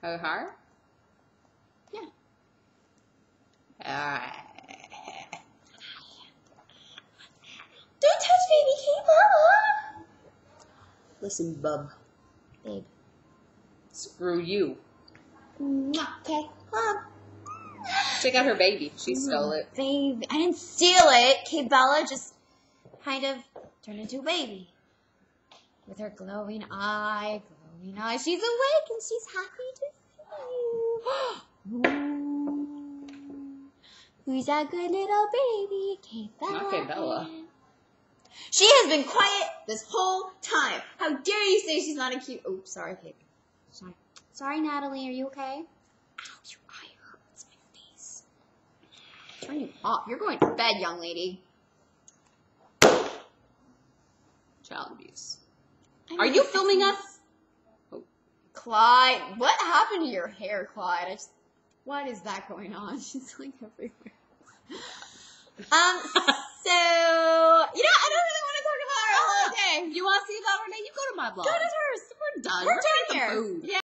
Her? Yeah. Don't touch baby Kate, Mama. Listen, bub. Babe. Screw you. Okay, Mom. Check out her baby. She stole it. Baby, I didn't steal it. Kate Bella just kind of turned into a baby. With her glowing eye. She's awake and she's happy to see you. Ooh. Who's that good little baby? Kate Bella. Not Kate Bella. She has been quiet this whole time. How dare you say she's not a cute... Oops, sorry, Kate. Sorry, Natalie. Are you okay? Ow, your eye hurts my face. Turn you off. You're going to bed, young lady. Child abuse. Are you filming us? Oh. Clyde, what happened to your hair, Clyde? What is that going on? She's like everywhere. So, I don't really want to talk about her all day. You want to see about Renee? You go to my blog. Go to hers. We're done. We're We're done getting here. some food. Yeah.